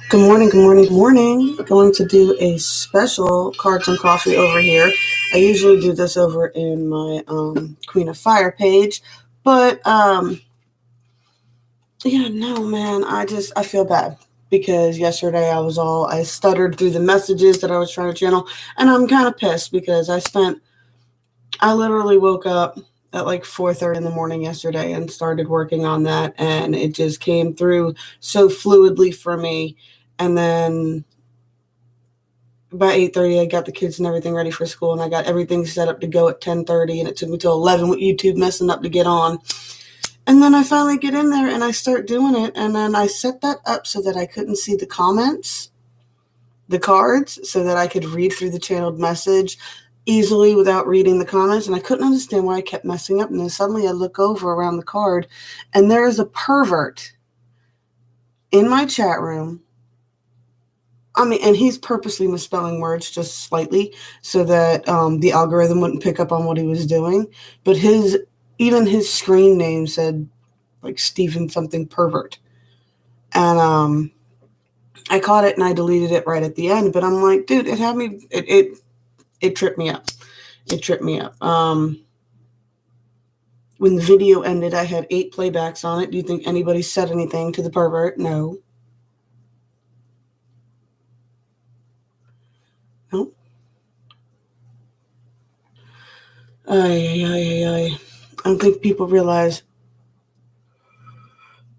Good morning, good morning, good morning. Going to do a special cards and coffee over here. I usually do this over in my Queen of Fire page, but yeah, no, man, I feel bad because yesterday I stuttered through the messages that I was trying to channel, and I'm kind of pissed because I literally woke up at like 4:30 in the morning yesterday and started working on that, and it just came through so fluidly for me. And then by 8:30, I got the kids and everything ready for school, and I got everything set up to go at 10:30, and it took me till 11 with YouTube messing up to get on. And then I finally get in there and I start doing it, and then I set that up so that I couldn't see the comments, the cards, so that I could read through the channeled message easily without reading the comments, and I couldn't understand why I kept messing up. And then suddenly I look over around the card, and there is a pervert in my chat room. And he's purposely misspelling words just slightly so that the algorithm wouldn't pick up on what he was doing. But even his screen name said like Stephen something pervert. And I caught it and I deleted it right at the end. But I'm like, dude, it had me, it tripped me up. It tripped me up. When the video ended, I had 8 playbacks on it. Do you think anybody said anything to the pervert? No. No. I don't think people realize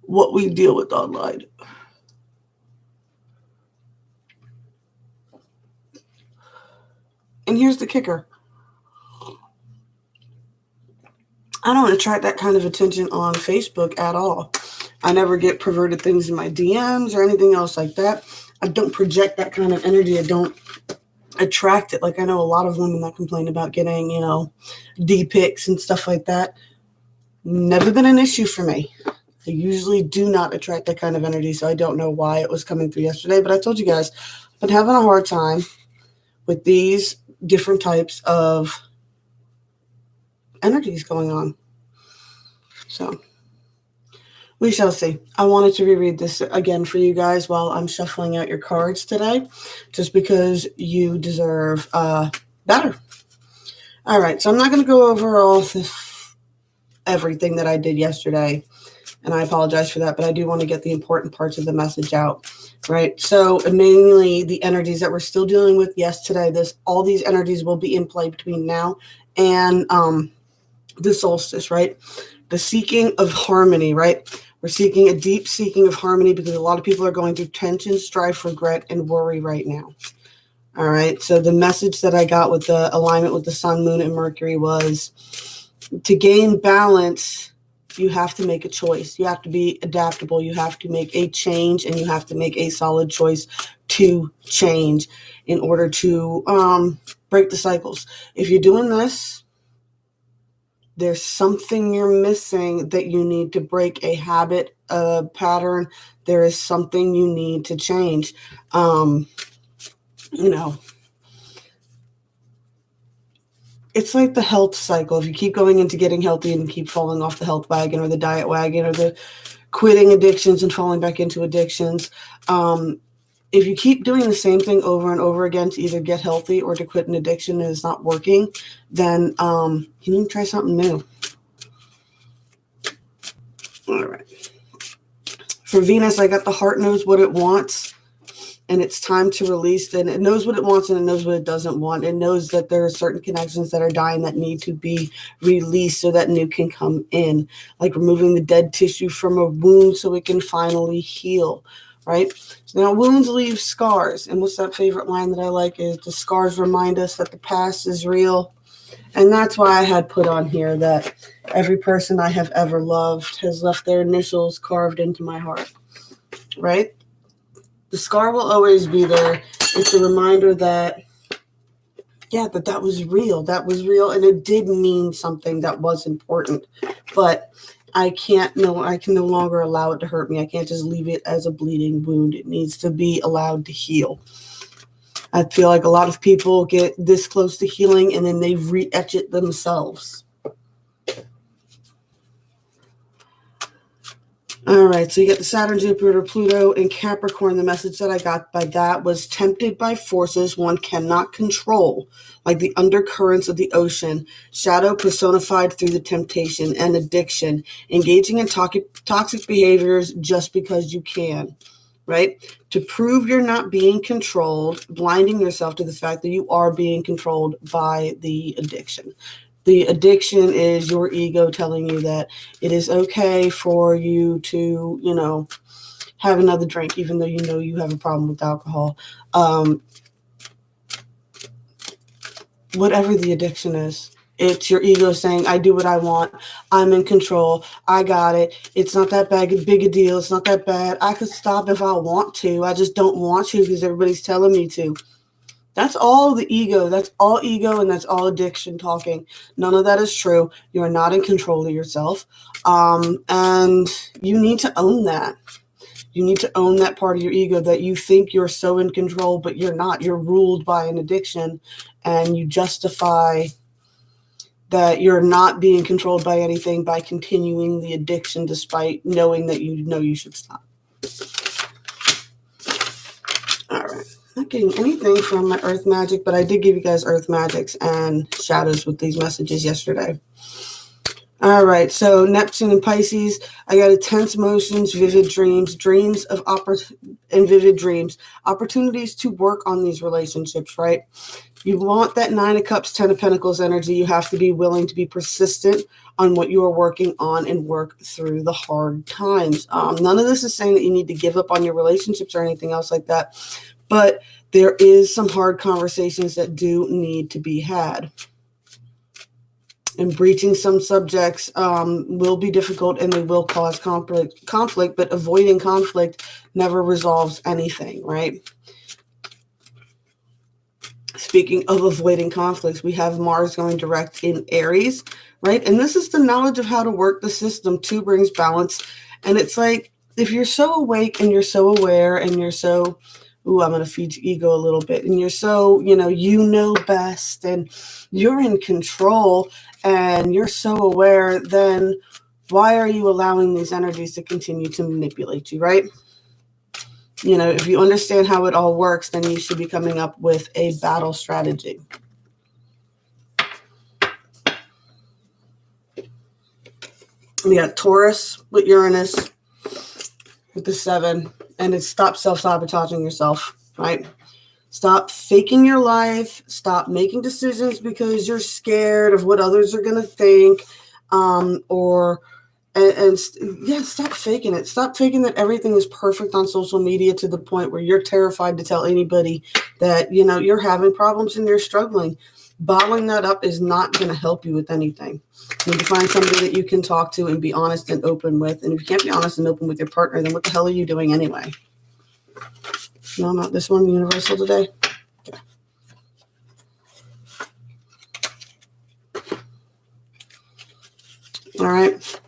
what we deal with online. And here's the kicker. I don't attract that kind of attention on Facebook at all. I never get perverted things in my DMs or anything else like that. I don't project that kind of energy. I don't attract it. Like I know a lot of women that complain about getting, D-pics and stuff like that. Never been an issue for me. I usually do not attract that kind of energy, so I don't know why it was coming through yesterday. But I told you guys, I've been having a hard time with these different types of energies going on. So we shall see. I wanted to reread this again for you guys while I'm shuffling out your cards today, just because you deserve better. All right, so I'm not going to go over everything that I did yesterday, and I apologize for that, but I do want to get the important parts of the message out, right? So mainly the energies that we're still dealing with, yes, today, all these energies will be in play between now and the solstice, right? The seeking of harmony, right? We're seeking a deep seeking of harmony because a lot of people are going through tension, strife, regret, and worry right now. All right. So the message that I got with the alignment with the sun, moon, and Mercury was to gain balance, you have to make a choice. You have to be adaptable. You have to make a change, and you have to make a solid choice to change in order to break the cycles. If you're doing this, there's something you're missing that you need to break, a habit, a pattern. There is something you need to change. It's like the health cycle. If you keep going into getting healthy and keep falling off the health wagon or the diet wagon or the quitting addictions and falling back into addictions, if you keep doing the same thing over and over again to either get healthy or to quit an addiction and it's not working, then you need to try something new. All right. For Venus, I got the heart knows what it wants, and it's time to release. And it knows what it wants, and it knows what it doesn't want. It knows that there are certain connections that are dying that need to be released so that new can come in, like removing the dead tissue from a wound so it can finally heal. Right? So now wounds leave scars. And what's that favorite line that I like is the scars remind us that the past is real. And that's why I had put on here that every person I have ever loved has left their initials carved into my heart. Right? The scar will always be there. It's a reminder that, that was real. That was real. And it did mean something that was important. But I can no longer allow it to hurt me. I can't just leave it as a bleeding wound. It needs to be allowed to heal. I feel like a lot of people get this close to healing and then they re-etch it themselves. All right, so you get the Saturn, Jupiter, Pluto, and Capricorn. The message that I got by that was tempted by forces one cannot control, like the undercurrents of the ocean, shadow personified through the temptation and addiction, engaging in toxic behaviors just because you can, right? To prove you're not being controlled, blinding yourself to the fact that you are being controlled by the addiction. The addiction is your ego telling you that it is okay for you to, have another drink, even though you know you have a problem with alcohol. Whatever the addiction is, it's your ego saying, I do what I want. I'm in control. I got it. It's not that big a deal. It's not that bad. I could stop if I want to. I just don't want to because everybody's telling me to. That's all the ego. That's all ego, and that's all addiction talking. None of that is true. You are not in control of yourself. And you need to own that. You need to own that part of your ego that you think you're so in control, but you're not. You're ruled by an addiction, and you justify that you're not being controlled by anything by continuing the addiction despite knowing that you know you should stop. All right. Not getting anything from my earth magic, but I did give you guys earth magics and shadows with these messages yesterday. All right, so Neptune and Pisces, I got intense emotions, vivid dreams, and vivid dreams, opportunities to work on these relationships, right? You want that 9 of Cups, 10 of Pentacles energy. You have to be willing to be persistent on what you are working on and work through the hard times. None of this is saying that you need to give up on your relationships or anything else like that. But there is some hard conversations that do need to be had. And breaching some subjects will be difficult and they will cause conflict, but avoiding conflict never resolves anything, right? Speaking of avoiding conflicts, we have Mars going direct in Aries, right? And this is the knowledge of how to work the system. 2 brings balance. And it's like, if you're so awake and you're so aware and you're so, I'm going to feed your ego a little bit. And you're so, you know best and you're in control and you're so aware, then why are you allowing these energies to continue to manipulate you, right? If you understand how it all works, then you should be coming up with a battle strategy. We got Taurus with Uranus with the 7, and it's stop self-sabotaging yourself, right? Stop faking your life. Stop making decisions because you're scared of what others are going to think, stop faking it. Stop faking that everything is perfect on social media to the point where you're terrified to tell anybody that, you're having problems and you're struggling. Bottling that up is not going to help you with anything. You need to find somebody that you can talk to and be honest and open with. And if you can't be honest and open with your partner, then what the hell are you doing anyway? No, not this one, universal today. Okay. All right.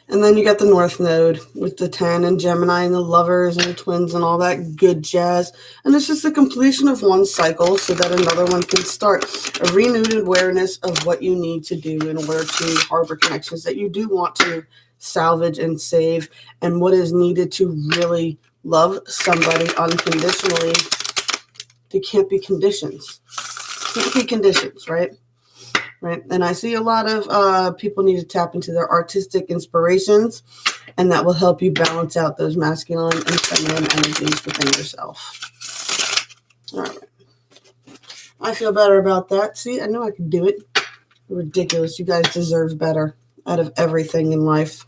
And then you got the North Node with the 10 and Gemini and the Lovers and the Twins and all that good jazz. And it's just the completion of one cycle so that another one can start. A renewed awareness of what you need to do in order to harbor connections that you do want to salvage and save, and what is needed to really love somebody unconditionally. There can't be conditions. Can't be conditions, right? Right. And I see a lot of people need to tap into their artistic inspirations, and that will help you balance out those masculine and feminine energies within yourself. All right. I feel better about that. See, I know I can do it. Ridiculous. You guys deserve better out of everything in life.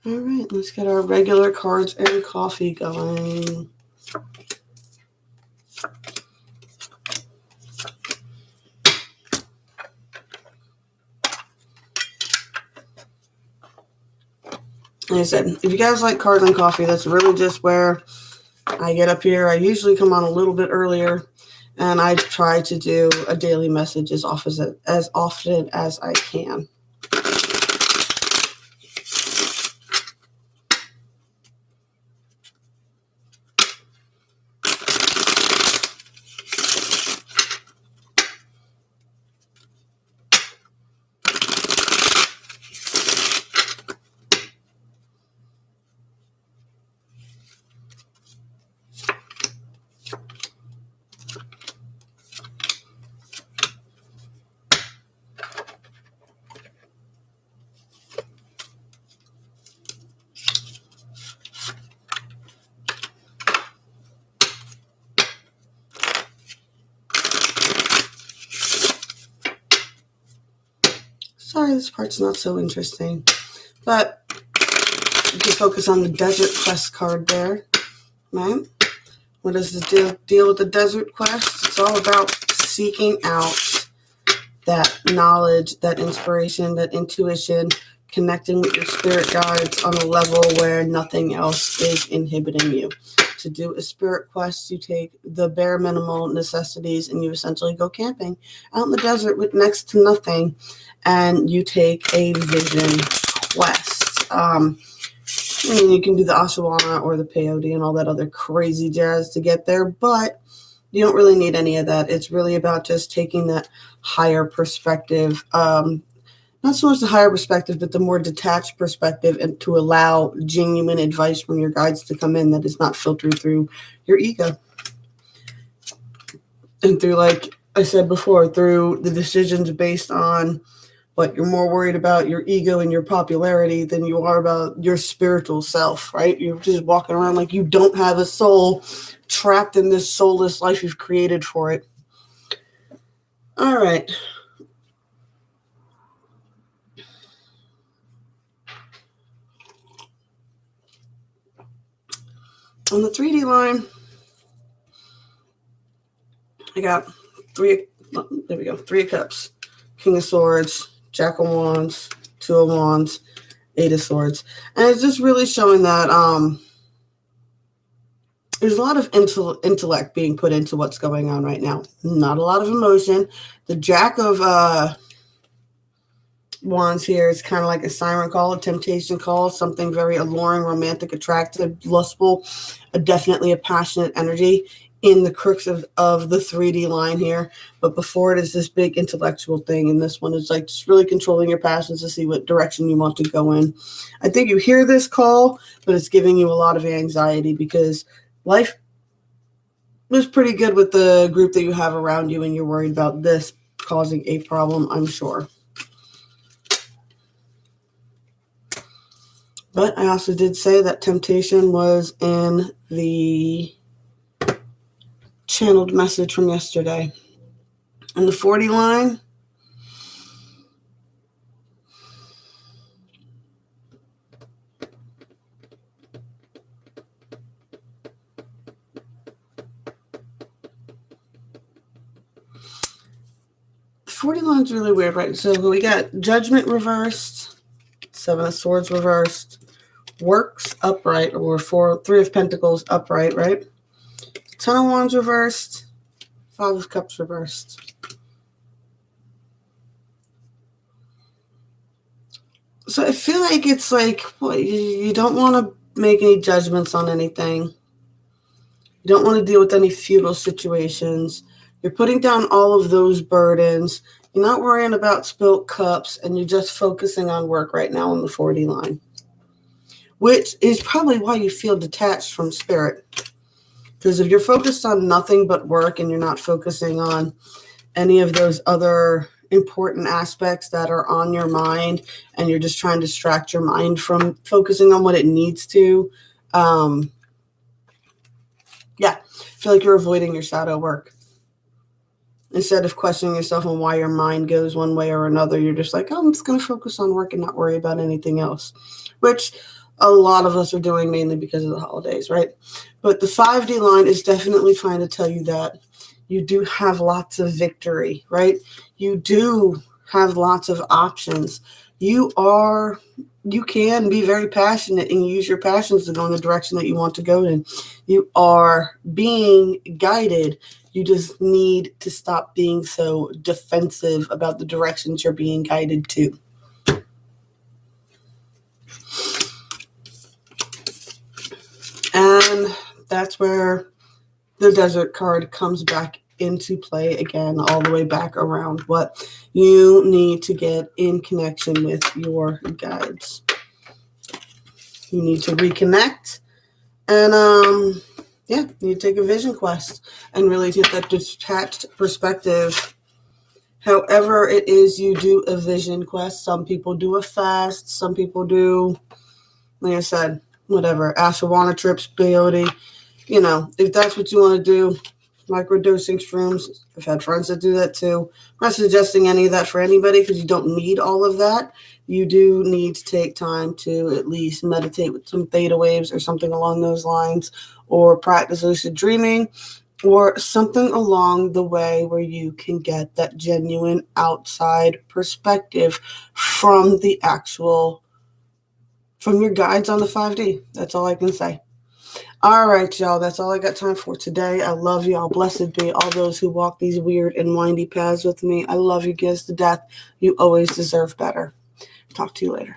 All right, let's get our regular cards and coffee going. Like I said, if you guys like cards and coffee, that's really just where I get up here. I usually come on a little bit earlier, and I try to do a daily message as often as I can. Sorry, this part's not so interesting. But you can focus on the Desert Quest card there, right? What is the deal with the Desert Quest? It's all about seeking out that knowledge, that inspiration, that intuition, connecting with your spirit guides on a level where nothing else is inhibiting you. To do a spirit quest, you take the bare minimal necessities and you essentially go camping out in the desert with next to nothing, and you take a vision quest. You can do the Ashawana or the peyote and all that other crazy jazz to get there, but you don't really need any of that. It's really about just taking that higher perspective, not so much the higher perspective, but the more detached perspective, and to allow genuine advice from your guides to come in that is not filtered through your ego. And through, like I said before, through the decisions based on what you're more worried about your ego and your popularity than you are about your spiritual self, right? You're just walking around like you don't have a soul, trapped in this soulless life you've created for it. All right. On the 3D line, I got three of Cups, King of Swords, Jack of Wands, Two of Wands, Eight of Swords. And it's just really showing that there's a lot of intellect being put into what's going on right now. Not a lot of emotion. The Jack of Wands here is kind of like a siren call, a temptation call, something very alluring, romantic, attractive, lustful, definitely a passionate energy in the crux of the 3D line here. But before it is this big intellectual thing, and this one is like just really controlling your passions to see what direction you want to go in. I think you hear this call, but it's giving you a lot of anxiety because life was pretty good with the group that you have around you, and you're worried about this causing a problem, I'm sure. But I also did say that temptation was in the channeled message from yesterday. And the 40 line, the 40 line's really weird, right? So we got Judgment reversed, Seven of Swords reversed, Works upright, or Three of Pentacles upright, right? Ten of Wands reversed, Five of Cups reversed. So I feel like it's like, well, you don't want to make any judgments on anything. You don't want to deal with any futile situations. You're putting down all of those burdens. You're not worrying about spilt cups, and you're just focusing on work right now on the 40 line, which is probably why you feel detached from spirit. Because if you're focused on nothing but work and you're not focusing on any of those other important aspects that are on your mind, and you're just trying to distract your mind from focusing on what it needs to, I feel like you're avoiding your shadow work. Instead of questioning yourself on why your mind goes one way or another, you're just like, oh, I'm just going to focus on work and not worry about anything else, which a lot of us are doing mainly because of the holidays, right? But the 5D line is definitely trying to tell you that you do have lots of victory, right? You do have lots of options. You can be very passionate and use your passions to go in the direction that you want to go in. You are being guided. You just need to stop being so defensive about the directions you're being guided to. And that's where the Desert card comes back into play again, all the way back around what you need to get in connection with your guides. You need to reconnect, and you need to take a vision quest and really get that detached perspective. However it is you do a vision quest, some people do a fast, some people do, like I said, whatever, Ashawana trips, peyote. If that's what you want to do, microdosing shrooms. I've had friends that do that too. I'm not suggesting any of that for anybody because you don't need all of that. You do need to take time to at least meditate with some theta waves or something along those lines, or practice lucid dreaming, or something along the way where you can get that genuine outside perspective from your guides on the 5D. That's all I can say. All right, y'all. That's all I got time for today. I love y'all. Blessed be all those who walk these weird and windy paths with me. I love you guys to death. You always deserve better. Talk to you later.